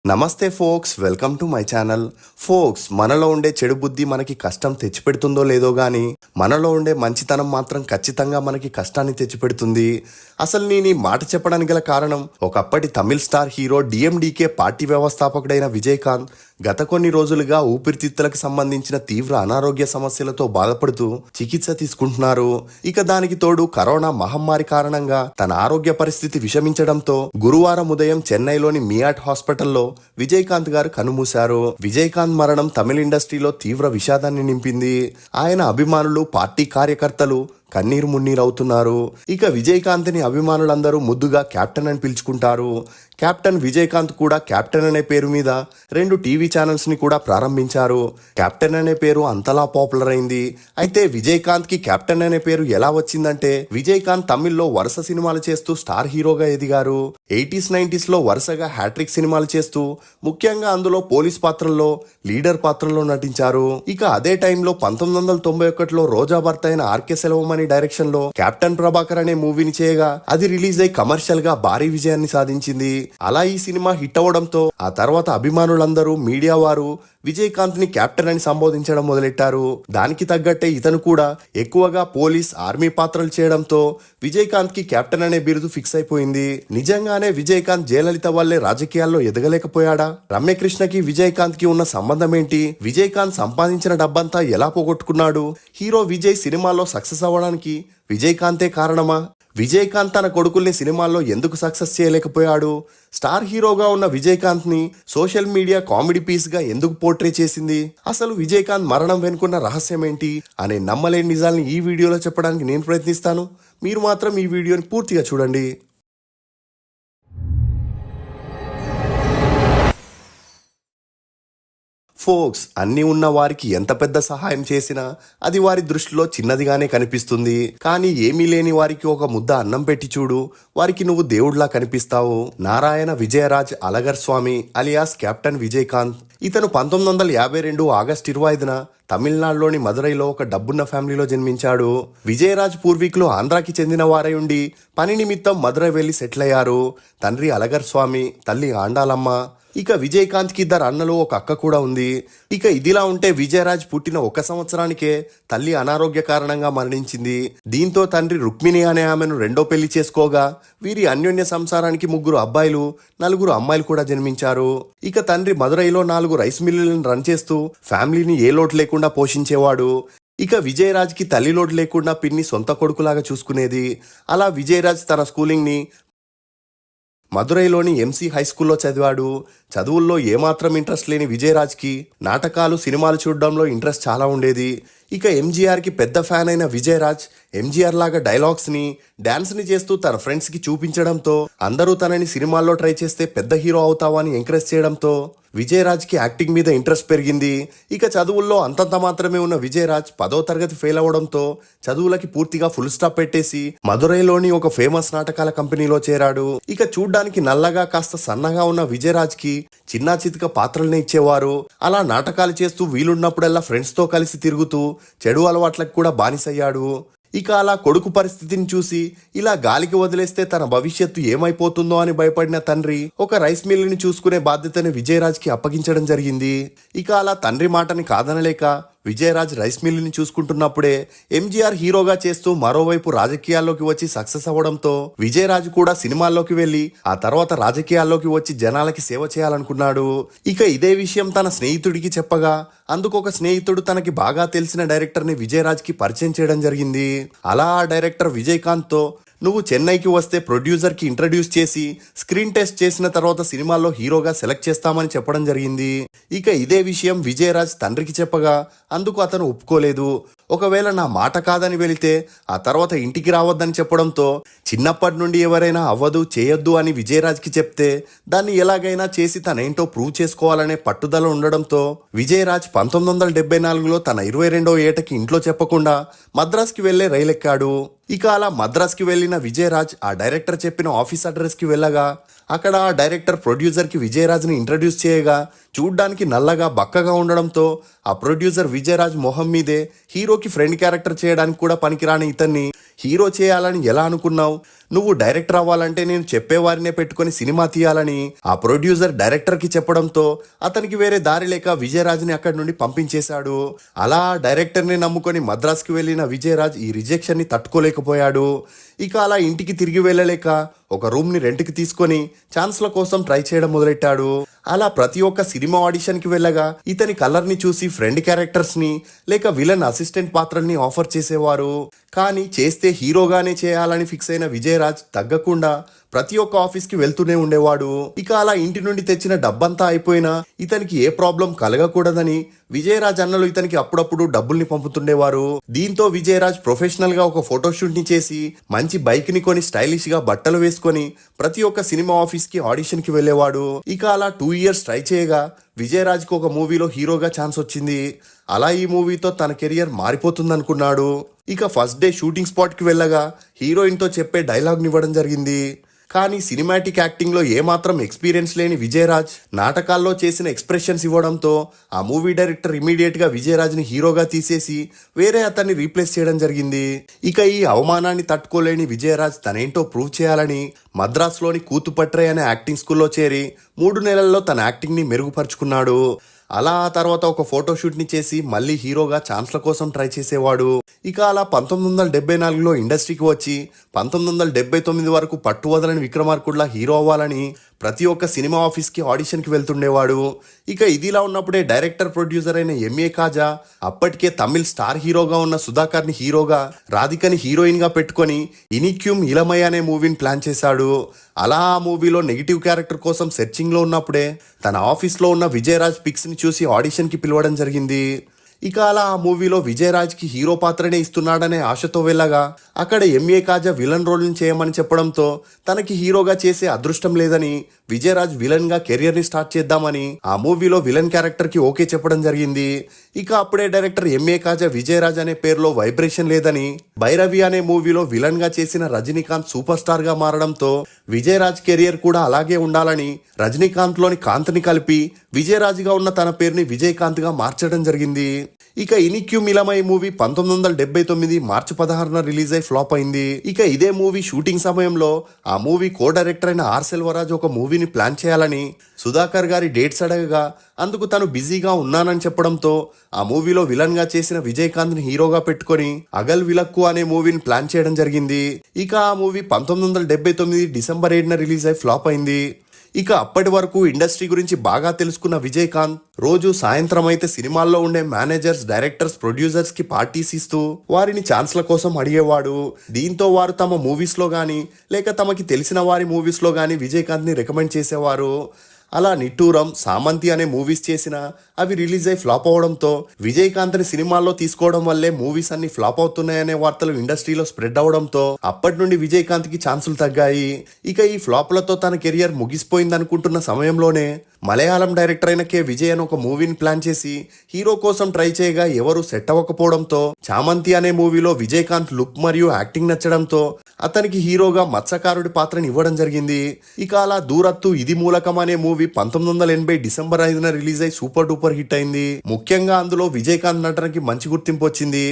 నమస్తే folks, welcome to my channel. Folks, మనలో ఉండే చెడు బుద్ధి మనకి కష్టం తెచ్చిపెడుతుందో లేదో గానీ మనలో ఉండే మంచితనం మాత్రం ఖచ్చితంగా మనకి కష్టాన్ని తెచ్చిపెడుతుంది. అసలు నేను ఈ మాట చెప్పడానికి గల కారణం, ఒకప్పటి Tamil star hero DMDK party వ్యవస్థాపకుడైన విజయకాంత్ గత కొన్ని రోజులుగా ఊపిరితిత్తులకు సంబంధించిన తీవ్ర అనారోగ్య సమస్యలతో బాధపడుతూ చికిత్స తీసుకుంటున్నారు. ఇక దానికి తోడు కరోనా మహమ్మారి కారణంగా తన ఆరోగ్య పరిస్థితి విషమించడంతో గురువారం ఉదయం చెన్నైలోని మియాట్ హాస్పిటల్లో విజయకాంత్ గారు కన్నుమూశారు. విజయకాంత్ మరణం తమిళ ఇండస్ట్రీలో తీవ్ర విషాదాన్ని నింపింది. ఆయన అభిమానులు, పార్టీ కార్యకర్తలు కన్నీరు మున్నీరవుతున్నారు. ఇక విజయకాంత్ ని అభిమానులందరూ ముద్దుగా కెప్టెన్ అని పిలుచుకుంటారు. కెప్టెన్ విజయకాంత్ కూడా కెప్టెన్ అనే పేరు మీద 2 టీవీ ఛానల్స్ ని కూడా ప్రారంభించారు. కెప్టెన్ అనే పేరు అంతలా పాపులర్ అయింది. అయితే విజయకాంత్ కి కెప్టెన్ అనే పేరు ఎలా వచ్చిందంటే, విజయకాంత్ తమిళ్లో వరుస సినిమాలు చేస్తూ స్టార్ హీరోగా ఎదిగారు. 80s 90s లో వరుసగా హ్యాట్రిక్ సినిమాలు చేస్తూ ముఖ్యంగా అందులో పోలీస్ పాత్రల్లో, లీడర్ పాత్రల్లో నటించారు. ఇక అదే టైంలో 1991లో రోజా భర్త అయిన ఆర్కే సెల్వమణి డైరెక్షన్ లో కెప్టెన్ ప్రభాకర్ అనే మూవీని చేయగా అది రిలీజ్ అయి కమర్షియల్ గా భారీ విజయాన్ని సాధించింది. అలా ఈ సినిమా హిట్ అవ్వడంతో ఆ తర్వాత అభిమానులందరూ, మీడియా వారు విజయకాంత్ ని కెప్టెన్ అని సంబోధించడం మొదలెట్టారు. దానికి తగ్గట్టే ఇతను కూడా ఎక్కువగా పోలీస్, ఆర్మీ పాత్రలు చేయడంతో విజయకాంత్ కి కెప్టెన్ అనే బిరుదు ఫిక్స్ అయిపోయింది. నిజంగానే విజయకాంత్ జయలలిత వల్లే రాజకీయాల్లో ఎదగలేకపోయాడా? రమ్యకృష్ణకి విజయకాంత్ కి ఉన్న సంబంధం ఏంటి? విజయకాంత్ సంపాదించిన డబ్బంతా ఎలా పోగొట్టుకున్నాడు? హీరో విజయ్ సినిమాలో సక్సెస్ అవ్వడానికి విజయకాంతే కారణమా? విజయకాంత్ తన కొడుకుల్ని సినిమాల్లో ఎందుకు సక్సెస్ చేయలేకపోయాడు? స్టార్ హీరోగా ఉన్న విజయకాంత్ ని సోషల్ మీడియా కామెడీ పీస్ గా ఎందుకు పోర్ట్రే చేసింది? అసలు విజయకాంత్ మరణం వెనుకున్న రహస్యం ఏంటి అనే నమ్మలేని నిజాల్ని ఈ వీడియోలో చెప్పడానికి నేను ప్రయత్నిస్తాను. మీరు మాత్రం ఈ వీడియోని పూర్తిగా చూడండి. ఫోక్స్, అన్ని ఉన్న వారికి ఎంత పెద్ద సహాయం చేసినా అది వారి దృష్టిలో చిన్నదిగానే కనిపిస్తుంది. కానీ ఏమీ లేని వారికి ఒక ముద్ద అన్నం పెట్టి చూడు, వారికి నువ్వు దేవుడిలా కనిపిస్తావు. నారాయణ విజయరాజ్ అలగర్ స్వామి అలియాస్ కెప్టెన్ విజయకాంత్. ఇతను 1952 ఆగస్టు 25న తమిళనాడులోని మదురైలో ఒక డబ్బున్న ఫ్యామిలీలో జన్మించాడు. విజయరాజ్ పూర్వీకులు ఆంధ్రాకి చెందిన వారై ఉండి పని నిమిత్తం మదురై వెళ్లి సెటిల్ అయ్యారు. తండ్రి అలగర్ స్వామి, తల్లి ఆండాలమ్మ. ఇక విజయకాంత్ కి 2 అన్నలు, ఒక అక్క కూడా ఉంది. ఇక ఇదిలా ఉంటే విజయరాజ్ పుట్టిన 1 సంవత్సరానికే తల్లి అనారోగ్య కారణంగా మరణించింది. దీంతో తండ్రి రుక్మిణి అనే ఆమెను 2వ పెళ్లి చేసుకోగా వీరి అన్యోన్య సంసారానికి 3 అబ్బాయిలు, 4 అమ్మాయిలు కూడా జన్మించారు. ఇక తండ్రి మదురైలో 4 రైస్ మిల్లులను రన్ చేస్తూ ఫ్యామిలీని ఏ లోటు లేకుండా పోషించేవాడు. ఇక విజయరాజ్ కి తల్లి లోటు లేకుండా పిన్ని సొంత కొడుకులాగా చూసుకునేది. అలా విజయరాజ్ తన స్కూలింగ్ ని మదురైలోని ఎంసీ హై స్కూల్లో చదివాడు. చదువుల్లో ఏమాత్రం ఇంట్రెస్ట్ లేని విజయరాజ్కి నాటకాలు, సినిమాలు చూడడంలో ఇంట్రెస్ట్ చాలా ఉండేది. ఇక ఎంజీఆర్కి పెద్ద ఫ్యాన్ అయిన విజయరాజ్ ఎంజీఆర్ లాగా డైలాగ్స్ ని, డాన్స్ ని చేస్తూ తన ఫ్రెండ్స్ కి చూపించడంతో అందరూ తనని సినిమాల్లో ట్రై చేస్తే పెద్ద హీరో అవుతావా అని ఎంకరేజ్ చేయడంతో విజయరాజ్ కి యాక్టింగ్ మీద ఇంట్రెస్ట్ పెరిగింది. ఇక చదువుల్లో అంతంత మాత్రమే ఉన్న విజయరాజ్ 10వ తరగతి ఫెయిల్ అవడంతో చదువులకి పూర్తిగా ఫుల్ స్టాప్ పెట్టేసి మదురైలోని ఒక ఫేమస్ నాటకాల కంపెనీలో చేరాడు. ఇక చూడ్డానికి నల్లగా కాస్త సన్నగా ఉన్న విజయరాజ్ కి చిన్నా చితక పాత్రల్ని ఇచ్చేవారు. అలా నాటకాలు చేస్తూ వీలున్నప్పుడల్లా ఫ్రెండ్స్ తో కలిసి తిరుగుతూ చెడు అలవాట్లకు కూడా బానిసయ్యాడు. ఇక అలా కొడుకు పరిస్థితిని చూసి ఇలా గాలికి వదిలేస్తే తన భవిష్యత్తు ఏమైపోతుందో అని భయపడిన తండ్రి ఒక రైస్ మిల్లుని చూసుకునే బాధ్యతని విజయరాజ్ కి అప్పగించడం జరిగింది. ఇక అలా తండ్రి మాటని కాదనలేక విజయరాజ్ రైస్ మిల్లుని చూసుకుంటున్నప్పుడే ఎంజీఆర్ హీరోగా చేస్తూ మరోవైపు రాజకీయాల్లోకి వచ్చి సక్సెస్ అవ్వడంతో విజయరాజ్ కూడా సినిమాల్లోకి వెళ్లి ఆ తర్వాత రాజకీయాల్లోకి వచ్చి జనాలకి సేవ చేయాలనుకున్నాడు. ఇక ఇదే విషయం తన స్నేహితుడికి చెప్పగా అందుకు ఒక స్నేహితుడు తనకి బాగా తెలిసిన డైరెక్టర్ ని విజయరాజ్ కి పరిచయం చేయడం జరిగింది. అలా ఆ డైరెక్టర్ విజయకాంత్ తో, నువ్వు చెన్నైకి వస్తే ప్రొడ్యూసర్ కి ఇంట్రడ్యూస్ చేసి స్క్రీన్ టెస్ట్ చేసిన తర్వాత సినిమాల్లో హీరోగా సెలెక్ట్ చేస్తామని చెప్పడం జరిగింది. ఇక ఇదే విషయం విజయరాజ్ తండ్రికి చెప్పగా అందుకు అతను ఒప్పుకోలేదు. ఒకవేళ నా మాట కాదని వెళితే ఆ తర్వాత ఇంటికి రావద్దని చెప్పడంతో చిన్నప్పటి నుండి ఎవరైనా అవ్వదు, చేయొద్దు అని విజయరాజ్ కి చెప్తే దాన్ని ఎలాగైనా చేసి తనేంటో ప్రూవ్ చేసుకోవాలనే పట్టుదల ఉండడంతో విజయరాజ్ 1974లో తన 22వ ఏటకి ఇంట్లో చెప్పకుండా మద్రాస్కి వెళ్లే రైలెక్కాడు. ఇక అలా మద్రాస్కి వెళ్లిన విజయరాజ్ ఆ డైరెక్టర్ చెప్పిన ఆఫీస్ అడ్రస్ కి వెళ్ళగా అక్కడ ఆ డైరెక్టర్ ప్రొడ్యూసర్ కి విజయరాజ్ ని ఇంట్రడ్యూస్ చేయగా చూడ్డానికి నల్లగా బక్కగా ఉండడంతో ఆ ప్రొడ్యూసర్ విజయరాజ్ మొహం మీదే హీరోకి ఫ్రెండ్ క్యారెక్టర్ చేయడానికి కూడా పనికిరాని ఇతన్ని హీరో చేయాలని ఎలా అనుకున్నావు? నువ్వు డైరెక్టర్ అవ్వాలంటే నేను చెప్పేవారినే పెట్టుకొని సినిమా తీయాలని ఆ ప్రొడ్యూసర్ డైరెక్టర్కి చెప్పడంతో అతనికి వేరే దారి లేక విజయరాజ్ని అక్కడి నుండి పంపించేశాడు. అలా డైరెక్టర్ని నమ్ముకొని మద్రాస్కి వెళ్ళిన విజయరాజ్ ఈ రిజెక్షన్ని తట్టుకోలేకపోయాడు. ఇక అలా ఇంటికి తిరిగి వెళ్ళలేక ఒక రూమ్ని రెంట్కి తీసుకొని ఛాన్స్ల కోసం ట్రై చేయడం మొదలెట్టాడు. అలా ప్రతి ఒక్క సినిమా ఆడిషన్కి వెళ్ళగా ఇతని కలర్ని చూసి ఫ్రెండ్ క్యారెక్టర్స్ని లేక విలన్ అసిస్టెంట్ పాత్రల్ని ఆఫర్ చేసేవారు. కానీ చేస్తే హీరోగానే చేయాలని ఫిక్స్ అయిన విజయరాజ్ తగ్గకుండా ప్రతి ఒక్క ఆఫీస్కి వెళ్తూనే ఉండేవాడు. ఇక అలా ఇంటి నుండి తెచ్చిన డబ్బంతా అయిపోయినా ఇతనికి ఏ ప్రాబ్లం కలగకూడదని విజయరాజ్ అన్నలు ఇతనికి అప్పుడప్పుడు డబ్బుల్ని పంపుతుండేవారు. దీంతో విజయరాజ్ ప్రొఫెషనల్ గా ఒక ఫోటోషూట్ ని చేసి మంచి బైక్ ని కొని స్టైలిష్ గా బట్టలు వేసుకొని ప్రతి ఒక్క సినిమా ఆఫీస్ కి ఆడిషన్ కి వెళ్లేవాడు. ఇక అలా 2 years ట్రై చేయగా విజయరాజ్ కు ఒక మూవీలో హీరోగా ఛాన్స్ వచ్చింది. అలా ఈ మూవీతో తన కెరియర్ మారిపోతుంది అనుకున్నాడు. ఇక ఫస్ట్ డే షూటింగ్ స్పాట్ కి వెళ్ళగా హీరోయిన్ తో చెప్పే డైలాగ్ ఇవ్వడం జరిగింది. కానీ సినిమాటిక్ యాక్టింగ్లో ఏమాత్రం ఎక్స్పీరియన్స్ లేని విజయరాజ్ నాటకాల్లో చేసిన ఎక్స్ప్రెషన్స్ ఇవ్వడంతో ఆ మూవీ డైరెక్టర్ ఇమీడియట్గా విజయరాజ్ని హీరోగా తీసేసి వేరే అతన్ని రీప్లేస్ చేయడం జరిగింది. ఇక ఈ అవమానాన్ని తట్టుకోలేని విజయరాజ్ తనేంటో ప్రూవ్ చేయాలని మద్రాసులోని కూతుపట్రై అనే యాక్టింగ్ స్కూల్లో చేరి 3 నెలల్లో తన యాక్టింగ్ని మెరుగుపరుచుకున్నాడు. అలా ఆ తర్వాత ఒక ఫోటోషూట్ని చేసి మళ్ళీ హీరోగా ఛాన్స్ల కోసం ట్రై చేసేవాడు. ఇక అలా 1974లో ఇండస్ట్రీకి వచ్చి 1979 వరకు పట్టు వదలని విక్రమార్కుడిలా హీరో అవ్వాలని ప్రతి ఒక్క సినిమా ఆఫీస్కి ఆడిషన్కి వెళ్తుండేవాడు. ఇక ఇదిలా ఉన్నప్పుడే డైరెక్టర్ ప్రొడ్యూసర్ అయిన ఎంఏ కాజా అప్పటికే తమిళ్ స్టార్ హీరోగా ఉన్న సుధాకర్ని హీరోగా, రాధికని హీరోయిన్గా పెట్టుకొని ఇనిక్యూమ్ ఇలమయ అనే మూవీని ప్లాన్ చేశాడు. అలా ఆ మూవీలో నెగిటివ్ క్యారెక్టర్ కోసం సెర్చింగ్లో ఉన్నప్పుడే తన ఆఫీస్లో ఉన్న విజయరాజ్ పిక్స్ని చూసి ఆడిషన్కి పిలవడం జరిగింది. ఇక అలా ఆ మూవీలో విజయరాజ్కి హీరో పాత్రనే ఇస్తున్నాడనే ఆశతో వెళ్ళగా అక్కడ ఎంఏ కాజా విలన్ రోల్ని చేయమని చెప్పడంతో తనకి హీరోగా చేసే అదృష్టం లేదని విజయరాజ్ విలన్ గా కెరియర్ ని స్టార్ట్ చేద్దామని ఆ మూవీలో విలన్ క్యారెక్టర్ కి ఓకే చెప్పడం జరిగింది. ఇక అప్పుడే డైరెక్టర్ ఎంఏ కాజా విజయరాజ్ అనే పేరులో వైబ్రేషన్ లేదని భైరవి అనే మూవీలో విలన్ గా చేసిన రజనీకాంత్ సూపర్ స్టార్ గా మారడంతో విజయరాజ్ కెరియర్ కూడా అలాగే ఉండాలని రజనీకాంత్ లోని కాంత్ ని కలిపి విజయరాజ్ గా ఉన్న తన పేరుని విజయకాంత్ గా మార్చడం జరిగింది. ఇక ఇనిక్యూ మిలమై మూవీ 1979 మార్చి 16న రిలీజ్ అయి ఫ్లాప్ అయింది. ఇక ఇదే మూవీ షూటింగ్ సమయంలో ఆ మూవీ కో డైరెక్టర్ అయిన ఆర్ సెల్వరాజ్ ఒక మూవీని ప్లాన్ చేయాలని సుధాకర్ గారి డేట్స్ అడగగా అందుకు తను బిజీగా ఉన్నానని చెప్పడంతో ఆ మూవీలో విలన్ గా చేసిన విజయకాంత్ ని హీరోగా పెట్టుకొని అగల్ విలక్కు అనే మూవీని ప్లాన్ చేయడం జరిగింది. ఇక ఆ మూవీ 1979 డిసెంబర్ 7న రిలీజ్ అయి ఫ్లాప్ అయింది. ఇక అప్పటి వరకు ఇండస్ట్రీ గురించి బాగా తెలుసుకున్న విజయకాంత్ రోజు సాయంత్రం అయితే సినిమాల్లో ఉండే మేనేజర్స్, డైరెక్టర్స్, ప్రొడ్యూసర్స్ కి పార్టీస్ ఇస్తూ వారిని ఛాన్స్ల కోసం అడిగేవాడు. దీంతో వారు తమ మూవీస్ లో గానీ లేక తమకి తెలిసిన వారి మూవీస్ లో గానీ విజయకాంత్ ని రికమెండ్ చేసేవారు. అలా నిట్టూరం, సామంతి అనే మూవీస్ చేసినా అవి రిలీజ్ అయి ఫ్లాప్ అవడంతో విజయకాంత్ని సినిమాల్లో తీసుకోవడం వల్లే మూవీస్ అన్ని ఫ్లాప్ అవుతున్నాయనే వార్తలు ఇండస్ట్రీలో స్ప్రెడ్ అవడంతో అప్పటి నుండి విజయకాంత్కి ఛాన్సులు తగ్గాయి. ఇక ఈ ఫ్లాప్లతో తన కెరియర్ ముగిసిపోయిందనుకుంటున్న సమయంలోనే మలయాళం డైరెక్టర్ అయిన కె విజయ్ అని ఒక మూవీని ప్లాన్ చేసి హీరో కోసం ట్రై చేయగా ఎవరు సెట్ అవ్వకపోవడంతో చామంతి అనే మూవీలో విజయకాంత్ లుక్ మరియు యాక్టింగ్ నచ్చడంతో అతనికి హీరోగా మత్స్యకారుడి పాత్రని ఇవ్వడం జరిగింది. ఇక అలా దూరత్తు ఇది మూలకం అనే మూవీ 1980 డిసెంబర్ 5న రిలీజ్ అయి సూపర్ డూపర్ హిట్ అయింది. ముఖ్యంగా అందులో విజయకాంత్ నటనకి మంచి గుర్తింపు వచ్చింది.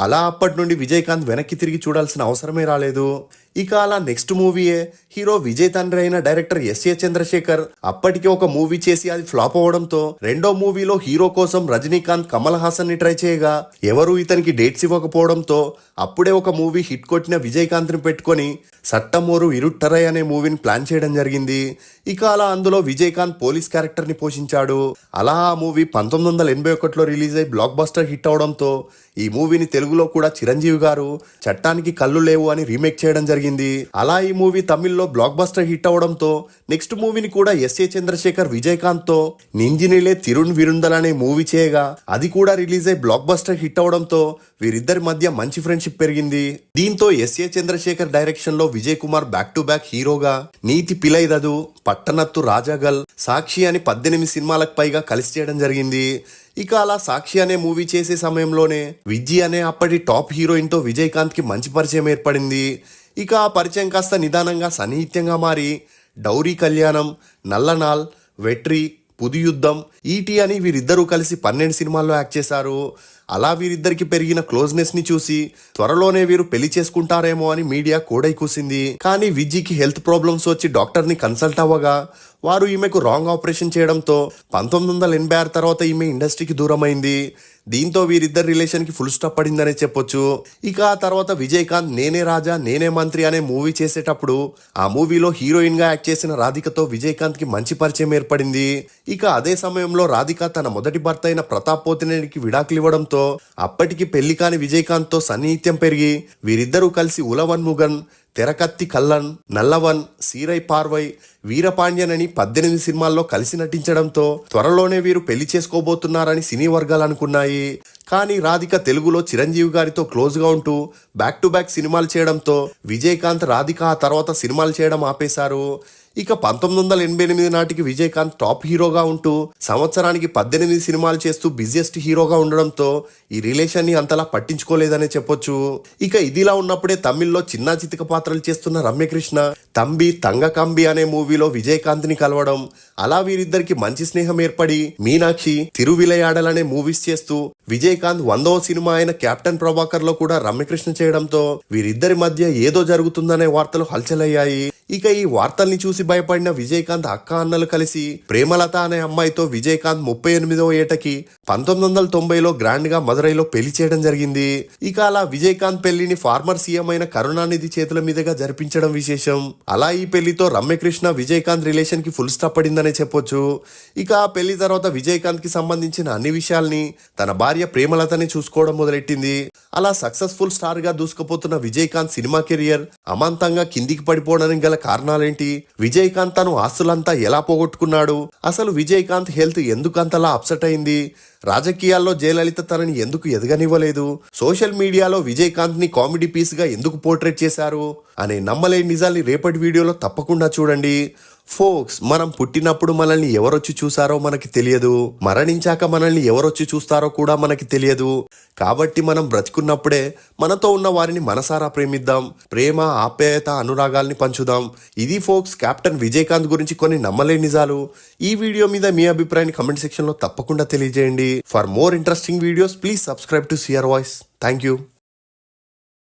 అలా అప్పటి నుండి విజయకాంత్ వెనక్కి తిరిగి చూడాల్సిన అవసరమే రాలేదు. ఇక అలా నెక్స్ట్ మూవీయే హీరో విజయ్ తండ్రి అయిన డైరెక్టర్ ఎస్ఏ చంద్రశేఖర్ అప్పటికే ఒక మూవీ చేసి అది ఫ్లాప్ అవడంతో రెండో మూవీలో హీరో కోసం రజనీకాంత్, కమల్ హాసన్ ని ట్రై చేయగా ఎవరు ఇతనికి డేట్స్ ఇవ్వకపోవడంతో అప్పుడే ఒక మూవీ హిట్ కొట్టిన విజయకాంత్ ని పెట్టుకొని సట్టమోరు ఇరుట్టరై అనే మూవీని ప్లాన్ చేయడం జరిగింది. ఇక అలా అందులో విజయకాంత్ పోలీస్ క్యారెక్టర్ ని పోషించాడు. అలా ఆ మూవీ 1981లో రిలీజ్ అయి బ్లాక్ బస్టర్ హిట్ అవడంతో ఈ మూవీని తెలుగులో కూడా చిరంజీవి గారు చట్టానికి కళ్ళు లేవు అని రీమేక్ చేయడం జరిగింది. అలా ఈ మూవీ తమిళ్లో బ్లాక్ బస్టర్ హిట్ అవడంతో నెక్స్ట్ మూవీని కూడా ఎస్ఏ చంద్రశేఖర్ విజయకాంత్ తో నింజినిలే తిరుణ్ విరుందల్ అనే మూవీ చేయగా అది కూడా రిలీజ్ అయి బ్లాక్ బస్టర్ హిట్ అవడంతో వీరిద్దరి మధ్య మంచి ఫ్రెండ్షిప్ పెరిగింది. దీంతో ఎస్ఏ చంద్రశేఖర్ డైరెక్షన్ లో Vijay Kumar back to back హీరోగా నీతి పిలైదదు, పట్టనత్తు, రాజాగల్, సాక్షి అని 18 సినిమాలకు పైగా కలిసి చేయడం జరిగింది. ఇక అలా సాక్షి అనే మూవీ చేసే సమయంలోనే విజ్జి అనే అప్పటి టాప్ హీరోయిన్ తో విజయకాంత్ కి మంచి పరిచయం ఏర్పడింది. ఇక ఆ పరిచయం కాస్త నిదానంగా సన్నిహిత్యంగా మారి డౌరీ కళ్యాణం, నల్లనాల్, వెట్రి, పుది యుద్ధం, ఈటీ అని వీరిద్దరూ కలిసి 12 సినిమాల్లో యాక్ట్ చేశారు. అలా వీరిద్దరికి పెరిగిన క్లోజ్నెస్ ని చూసి త్వరలోనే వీరు పెళ్లి చేసుకుంటారేమో అని మీడియా కోడై కూసింది. కానీ విజ్జీకి హెల్త్ ప్రాబ్లమ్స్ వచ్చి డాక్టర్ ని కన్సల్ట్ అవ్వగా వారు ఈమెకు రాంగ్ ఆపరేషన్ చేయడంతో 1986 తర్వాత ఈమె ఇండస్ట్రీకి దూరమైంది. దీంతో వీరిద్దరి రిలేషన్ కి ఫుల్ స్టాప్ పడిందనే చెప్పొచ్చు. ఇక ఆ తర్వాత విజయకాంత్ నేనే రాజా నేనే మంత్రి అనే మూవీ చేసేటప్పుడు ఆ మూవీలో హీరోయిన్ గా యాక్ట్ చేసిన రాధికతో విజయకాంత్ కి మంచి పరిచయం ఏర్పడింది. ఇక అదే సమయంలో రాధిక తన మొదటి భర్త అయిన ప్రతాప్ పోతినేనికి విడాకులు ఇవ్వడంతో అప్పటికి పెళ్లి కాని విజయకాంత్ తో సన్నిహిత్యం పెరిగి వీరిద్దరూ కలిసి ఉలవన్ ముగన్, తెరకత్తి కల్లన్, నల్లవన్, సీరై పార్వై, వీరపాండ్యన్ అని 18 సినిమాల్లో కలిసి నటించడంతో త్వరలోనే వీరు పెళ్లి చేసుకోబోతున్నారని సినీ వర్గాలు అనుకున్నాయి. కానీ రాధిక తెలుగులో చిరంజీవి గారితో క్లోజ్ గా ఉంటూ బ్యాక్ టు బ్యాక్ సినిమాలు చేయడంతో విజయకాంత్ రాధిక ఆ తర్వాత సినిమాలు చేయడం ఆపేశారు. ఇక 1988 నాటికి విజయకాంత్ టాప్ హీరోగా ఉంటూ సంవత్సరానికి 18 సినిమాలు చేస్తూ బిజియెస్ట్ హీరోగా ఉండడంతో ఈ రిలేషన్ ని అంతలా పట్టించుకోలేదనే చెప్పొచ్చు. ఇక ఇదిలా ఉన్నప్పుడే తమిళ్లో చిన్న చితిక పాత్రలు చేస్తున్న రమ్యకృష్ణ తంబి తంగకంబి అనే మూవీలో విజయకాంత్ ని కలవడం, అలా వీరిద్దరికి మంచి స్నేహం ఏర్పడి మీనాక్షి, తిరువిలయాడల్ అనే మూవీస్ చేస్తూ విజయకాంత్ 100వ సినిమా అయిన కెప్టెన్ ప్రభాకర్ లో కూడా రమ్యకృష్ణ చేయడంతో వీరిద్దరి మధ్య ఏదో జరుగుతుందనే వార్తలు హల్చలయ్యాయి. ఇక ఈ వార్తల్ని చూసి భయపడిన విజయకాంత్ అక్క అన్నలు కలిసి ప్రేమలత అనే అమ్మాయితో విజయకాంత్ 38వ ఏటకి 1990లో గ్రాండ్ గా మదురైలో పెళ్లి చేయడం జరిగింది. ఇక అలా విజయకాంత్ పెళ్లిని ఫార్మర్ సీఎం అయిన కరుణానిధి చేతుల మీదుగా జరిపించడం విశేషం. అలా ఈ పెళ్లితో రమ్యకృష్ణ విజయకాంత్ రిలేషన్ కి ఫుల్ స్టాప్ పడిందనే చెప్పొచ్చు. ఇక ఆ పెళ్లి తర్వాత విజయకాంత్ కి సంబంధించిన అన్ని విషయాల్ని తన భార్య ప్రేమలతని చూసుకోవడం మొదలెట్టింది. అలా సక్సెస్ఫుల్ స్టార్ గా దూసుకుపోతున్న విజయకాంత్ సినిమా కెరియర్ అమాంతంగా కిందికి పడిపోవడానికి గల కారణాలేంటి, విజయకాంత్ తను ఆస్తులంతా ఎలా పోగొట్టుకున్నాడు, అసలు విజయకాంత్ హెల్త్ ఎందుకంతలా అప్సెట్ అయింది, రాజకీయాల్లో జయలలిత తనని ఎందుకు ఎదగనివ్వలేదు, సోషల్ మీడియాలో విజయకాంత్ ని కామెడీ పీస్ గా ఎందుకు పోర్ట్రేట్ చేశారు అనే నమ్మలేని నిజాల్ని రేపటి వీడియోలో తప్పకుండా చూడండి. ఫోక్స్, మనం పుట్టినప్పుడు మనల్ని ఎవరొచ్చి చూసారో మనకి తెలియదు, మరణించాక మనల్ని ఎవరొచ్చి చూస్తారో కూడా మనకి తెలియదు. కాబట్టి మనం బ్రతికున్నప్పుడే మనతో ఉన్న వారిని మనసారా ప్రేమిద్దాం, ప్రేమ, ఆప్యాయత, అనురాగాల్ని పంచుదాం. ఇది ఫోక్స్ కెప్టెన్ విజయకాంత్ గురించి కొన్ని నమ్మలేని నిజాలు. ఈ వీడియో మీద మీ అభిప్రాయాన్ని కమెంట్ సెక్షన్ లో తప్పకుండా తెలియజేయండి. For more interesting videos please subscribe to CR voice. Thank you.